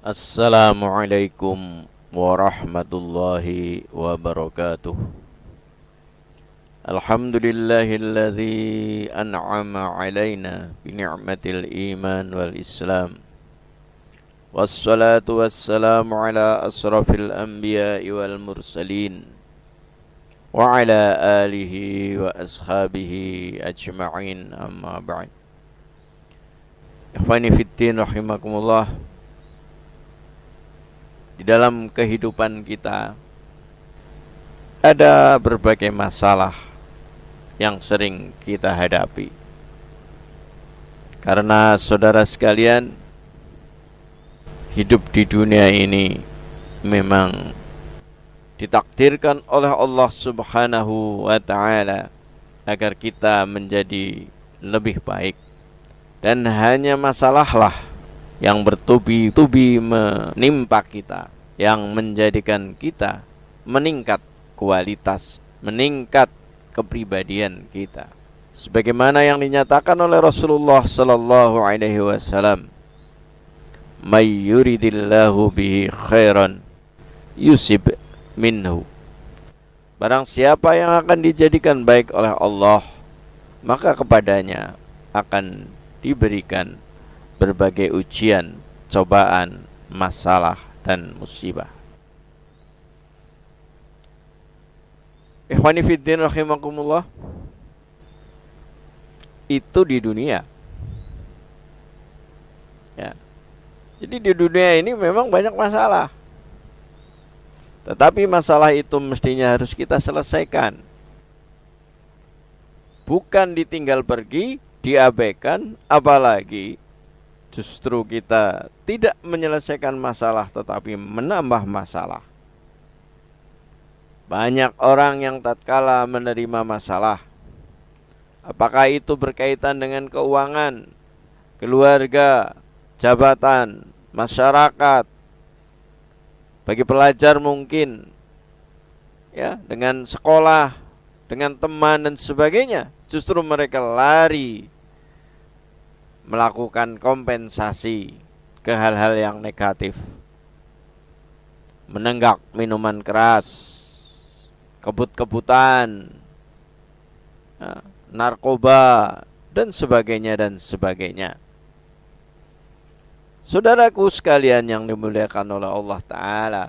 Assalamualaikum warahmatullahi wabarakatuh. Alhamdulillahilladzi an'ama alaina bi ni'matil iman wal islam. Wassalatu wassalamu ala asrafil anbiya'i wal mursalin wa ala alihi wa ashabihi ajma'in, amma ba'd. Ikhwani fiddin rahimakumullah. Di dalam kehidupan kita ada berbagai masalah yang sering kita hadapi. Karena saudara sekalian, hidup di dunia ini memang ditakdirkan oleh Allah Subhanahu wa ta'ala agar kita menjadi lebih baik. Dan hanya masalahlah yang bertubi-tubi menimpa kita, yang menjadikan kita meningkat kualitas, meningkat kepribadian kita. Sebagaimana yang dinyatakan oleh Rasulullah sallallahu alaihi wasallam, "May yuridillahu bihi khairan yusib minhu." Barang siapa yang akan dijadikan baik oleh Allah, maka kepadanya akan diberikan berbagai ujian, cobaan, masalah, dan musibah. Ikhwani fiddin rahimakumullah. Itu di dunia. Ya. Jadi di dunia ini memang banyak masalah. Tetapi masalah itu mestinya harus kita selesaikan. Bukan ditinggal pergi, diabaikan, apalagi justru kita tidak menyelesaikan masalah tetapi menambah masalah. Banyak orang yang tatkala menerima masalah, apakah itu berkaitan dengan keuangan, keluarga, jabatan, masyarakat, bagi pelajar mungkin, ya, dengan sekolah, dengan teman dan sebagainya, justru mereka lari melakukan kompensasi ke hal-hal yang negatif, menenggak minuman keras, kebut-kebutan, narkoba, dan sebagainya. Saudaraku sekalian yang dimuliakan oleh Allah Ta'ala,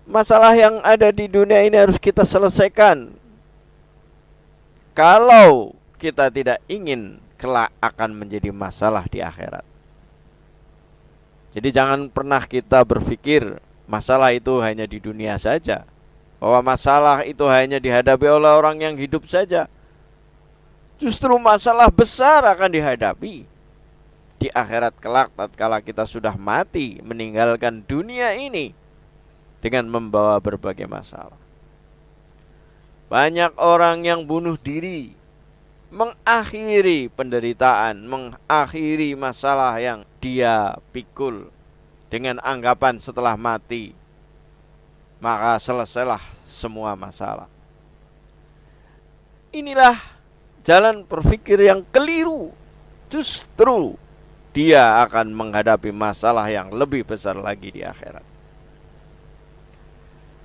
masalah yang ada di dunia ini harus kita selesaikan kalau kita tidak ingin kelak akan menjadi masalah di akhirat. Jadi jangan pernah kita berpikir masalah itu hanya di dunia saja, bahwa masalah itu hanya dihadapi oleh orang yang hidup saja. Justru masalah besar akan dihadapi di akhirat kelak tatkala kita sudah mati meninggalkan dunia ini dengan membawa berbagai masalah. Banyak orang yang bunuh diri, mengakhiri penderitaan, mengakhiri masalah yang dia pikul dengan anggapan setelah mati maka selesailah semua masalah. Inilah jalan berpikir yang keliru. Justru dia akan menghadapi masalah yang lebih besar lagi di akhirat.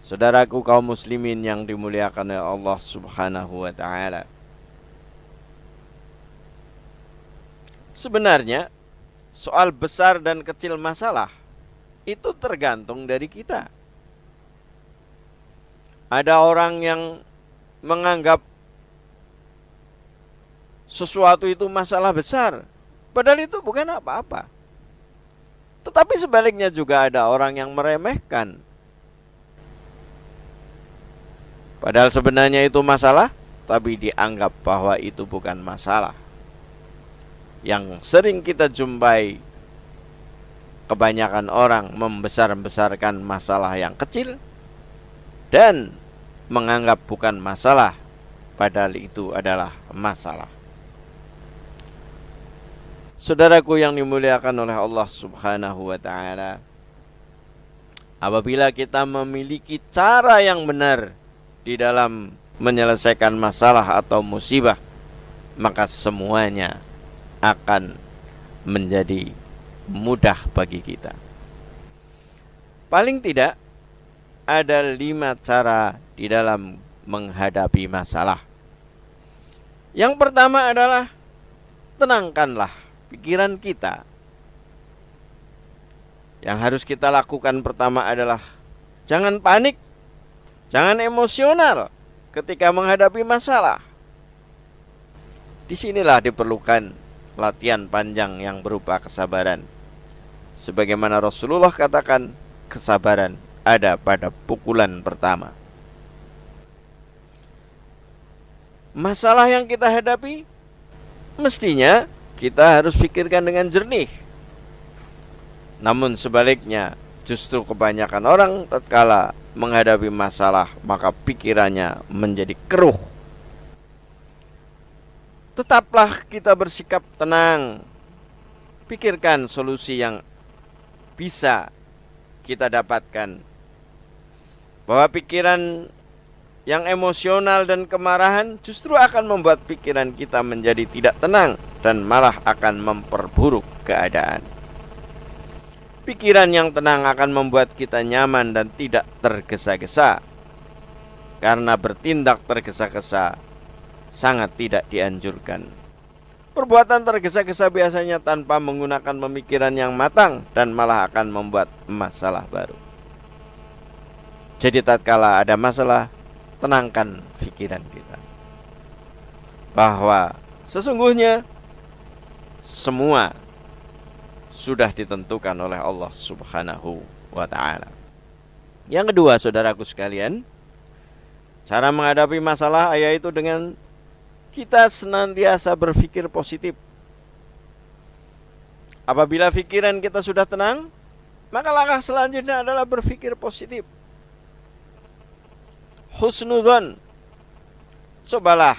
Saudaraku kaum muslimin yang dimuliakan oleh Allah Subhanahu wa ta'ala, sebenarnya soal besar dan kecil masalah itu tergantung dari kita. Ada orang yang menganggap sesuatu itu masalah besar, padahal itu bukan apa-apa. Tetapi sebaliknya juga ada orang yang meremehkan, padahal sebenarnya itu masalah, tapi dianggap bahwa itu bukan masalah. Yang sering kita jumpai, kebanyakan orang membesar-besarkan masalah yang kecil dan menganggap bukan masalah, padahal itu adalah masalah. Saudaraku yang dimuliakan oleh Allah Subhanahu wa ta'ala, apabila kita memiliki cara yang benar di dalam menyelesaikan masalah atau musibah, maka semuanya akan menjadi mudah bagi kita. paling tidak ada 5 cara di dalam menghadapi masalah. Yang pertama adalah tenangkanlah pikiran kita. Yang harus kita lakukan pertama adalah jangan panik, jangan emosional ketika menghadapi masalah. Disinilah diperlukan latihan panjang yang berupa kesabaran. Sebagaimana Rasulullah katakan, kesabaran ada pada pukulan pertama. Masalah yang kita hadapi, mestinya kita harus pikirkan dengan jernih. Namun sebaliknya, justru kebanyakan orang tatkala menghadapi masalah, maka pikirannya menjadi keruh. Tetaplah kita bersikap tenang. Pikirkan solusi yang bisa kita dapatkan. Bahwa pikiran yang emosional dan kemarahan justru akan membuat pikiran kita menjadi tidak tenang dan malah akan memperburuk keadaan. Pikiran yang tenang akan membuat kita nyaman dan tidak tergesa-gesa. Karena bertindak tergesa-gesa sangat tidak dianjurkan. Perbuatan tergesa-gesa biasanya tanpa menggunakan pemikiran yang matang dan malah akan membuat masalah baru. Jadi tatkala ada masalah, tenangkan pikiran kita bahwa sesungguhnya semua sudah ditentukan oleh Allah Subhanahu wa ta'ala. Yang kedua, saudaraku sekalian, cara menghadapi masalah yaitu dengan kita senantiasa berpikir positif. Apabila pikiran kita sudah tenang, maka langkah selanjutnya adalah berpikir positif. Husnudzon. Cobalah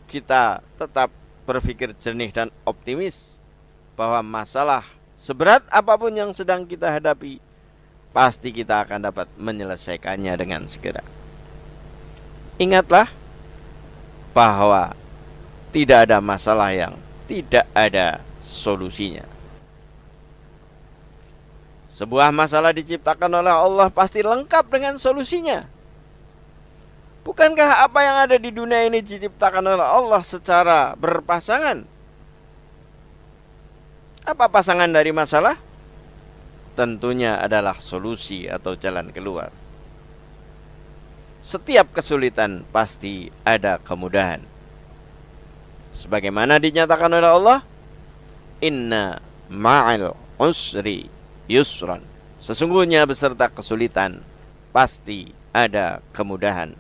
kita tetap berpikir jernih dan optimis bahwa masalah seberat apapun yang sedang kita hadapi, pasti kita akan dapat menyelesaikannya dengan segera. Ingatlah bahwa tidak ada masalah yang tidak ada solusinya. Sebuah masalah diciptakan oleh Allah pasti lengkap dengan solusinya. Bukankah apa yang ada di dunia ini diciptakan oleh Allah secara berpasangan? Apa pasangan dari masalah? Tentunya adalah solusi atau jalan keluar. Setiap kesulitan pasti ada kemudahan. Sebagaimana dinyatakan oleh Allah, inna ma'al usri yusran. Sesungguhnya beserta kesulitan pasti ada kemudahan.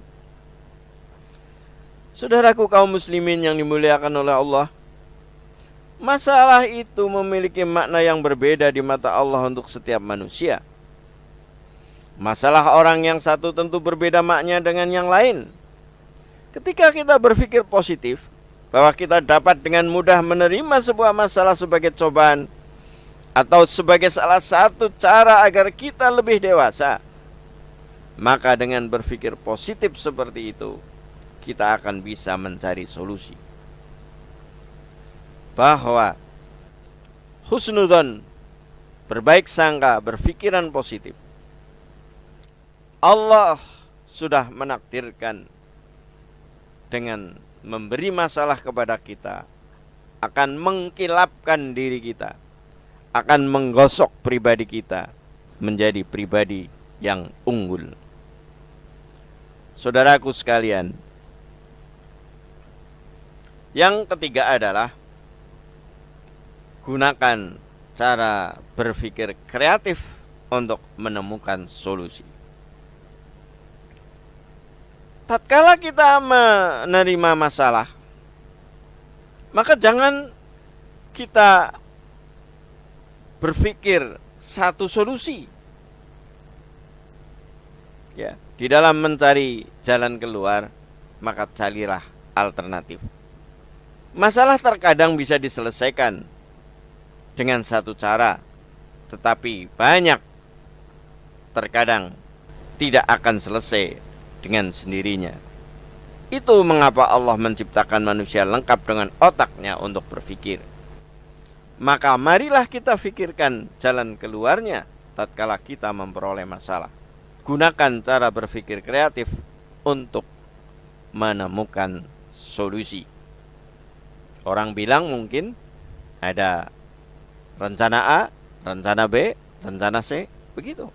Saudaraku kaum muslimin yang dimuliakan oleh Allah, masalah itu memiliki makna yang berbeda di mata Allah untuk setiap manusia. Masalah orang yang satu tentu berbeda maknanya dengan yang lain. Ketika kita berpikir positif, bahwa kita dapat dengan mudah menerima sebuah masalah sebagai cobaan atau sebagai salah satu cara agar kita lebih dewasa, maka dengan berpikir positif seperti itu, kita akan bisa mencari solusi. Bahwa husnudzon, berbaik sangka, berpikiran positif, Allah sudah menakdirkan dengan memberi masalah kepada kita, akan mengkilapkan diri kita, akan menggosok pribadi kita menjadi pribadi yang unggul. Saudaraku sekalian, yang ketiga adalah gunakan cara berpikir kreatif untuk menemukan solusi. Tatkala kita menerima masalah, maka jangan kita berpikir satu solusi. Ya, di dalam mencari jalan keluar, maka carilah alternatif. Masalah terkadang bisa diselesaikan dengan satu cara, tetapi banyak terkadang tidak akan selesai dengan sendirinya. Itu mengapa Allah menciptakan manusia lengkap dengan otaknya untuk berpikir. Maka marilah kita fikirkan jalan keluarnya tatkala kita memperoleh masalah. Gunakan cara berpikir kreatif untuk menemukan solusi. Orang bilang mungkin ada rencana A, rencana B, rencana C, begitu.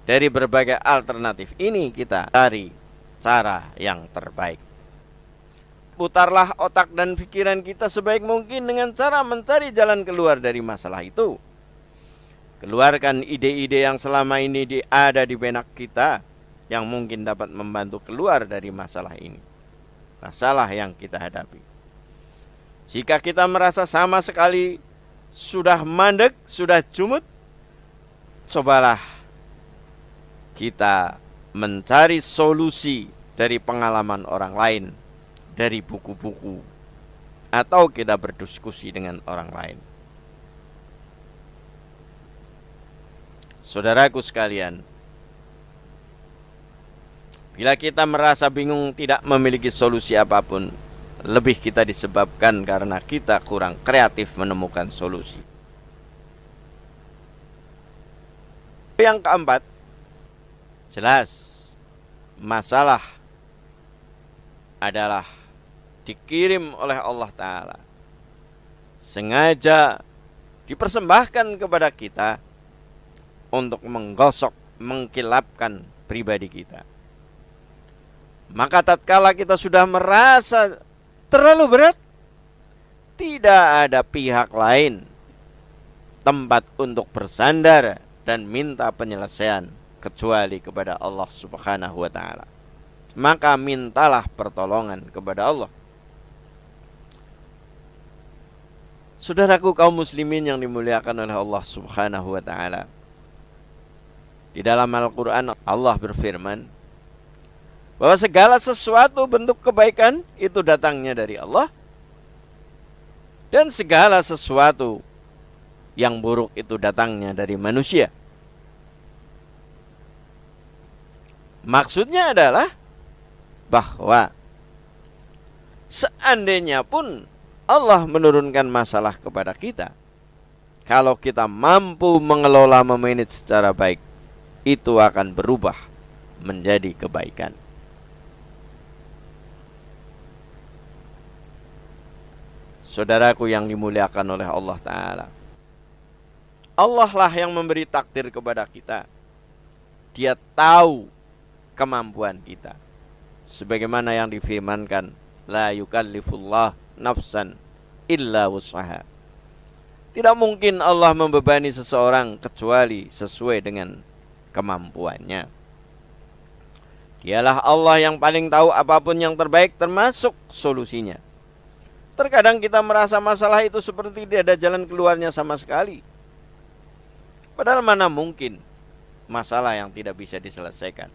Dari berbagai alternatif ini kita cari cara yang terbaik. Putarlah otak dan pikiran kita sebaik mungkin dengan cara mencari jalan keluar dari masalah itu. Keluarkan ide-ide yang selama ini ada di benak kita yang mungkin dapat membantu keluar dari masalah ini. Masalah yang kita hadapi. Jika kita merasa sama sekali sudah mandek, sudah jumut, cobalah kita mencari solusi dari pengalaman orang lain, dari buku-buku, atau kita berdiskusi dengan orang lain. Saudaraku sekalian, bila kita merasa bingung tidak memiliki solusi apapun, lebih kita disebabkan karena kita kurang kreatif menemukan solusi. Yang keempat, jelas masalah adalah dikirim oleh Allah Ta'ala, sengaja dipersembahkan kepada kita untuk menggosok, mengkilapkan pribadi kita. Maka tatkala kita sudah merasa terlalu berat, tidak ada pihak lain tempat untuk bersandar dan minta penyelesaian kecuali kepada Allah Subhanahu wa Ta'ala. Maka mintalah pertolongan kepada Allah. Saudaraku kaum muslimin yang dimuliakan oleh Allah Subhanahu wa Ta'ala, di dalam Al-Quran Allah berfirman bahwa segala sesuatu bentuk kebaikan itu datangnya dari Allah, dan segala sesuatu yang buruk itu datangnya dari manusia. Maksudnya adalah bahwa seandainya pun Allah menurunkan masalah kepada kita, kalau kita mampu mengelola, memanage secara baik, itu akan berubah menjadi kebaikan. Saudaraku yang dimuliakan oleh Allah Ta'ala, Allah lah yang memberi takdir kepada kita. Dia tahu kemampuan kita, sebagaimana yang difirmankan, la yukallifullah nafsan illa wus'aha. Tidak mungkin Allah membebani seseorang kecuali sesuai dengan kemampuannya. Dialah Allah yang paling tahu apapun yang terbaik, termasuk solusinya. Terkadang kita merasa masalah itu seperti tidak ada jalan keluarnya sama sekali. Padahal mana mungkin masalah yang tidak bisa diselesaikan.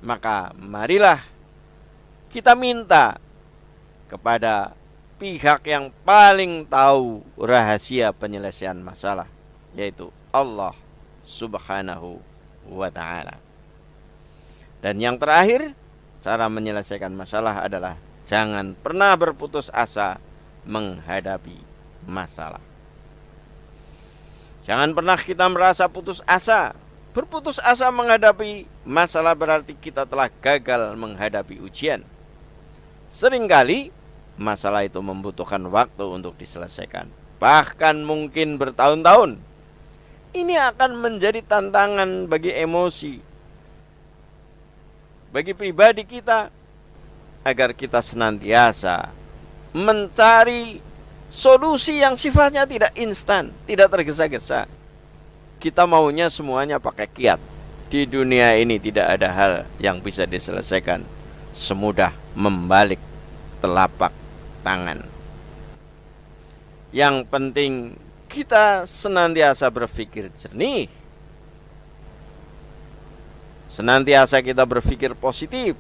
Maka marilah kita minta kepada pihak yang paling tahu rahasia penyelesaian masalah, yaitu Allah Subhanahu wa Ta'ala. Dan yang terakhir, cara menyelesaikan masalah adalah jangan pernah berputus asa menghadapi masalah. Jangan pernah kita merasa putus asa. Berputus asa menghadapi masalah berarti kita telah gagal menghadapi ujian. Seringkali masalah itu membutuhkan waktu untuk diselesaikan, bahkan mungkin bertahun-tahun. Ini akan menjadi tantangan bagi emosi, bagi pribadi kita, agar kita senantiasa mencari solusi yang sifatnya tidak instan, tidak tergesa-gesa. Kita maunya semuanya pakai kiat. Di dunia ini tidak ada hal yang bisa diselesaikan semudah membalik telapak tangan. Yang penting kita senantiasa berpikir jernih, senantiasa kita berpikir positif,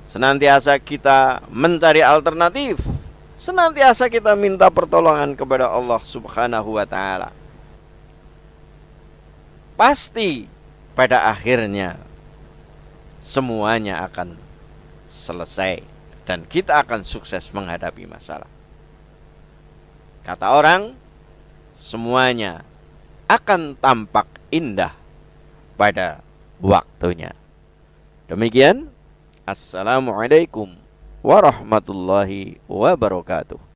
senantiasa kita mencari alternatif, senantiasa kita minta pertolongan kepada Allah Subhanahu wa Ta'ala. Pasti pada akhirnya semuanya akan selesai dan kita akan sukses menghadapi masalah. Kata orang, semuanya akan tampak indah pada waktunya. Demikian, assalamualaikum warahmatullahi wabarakatuh.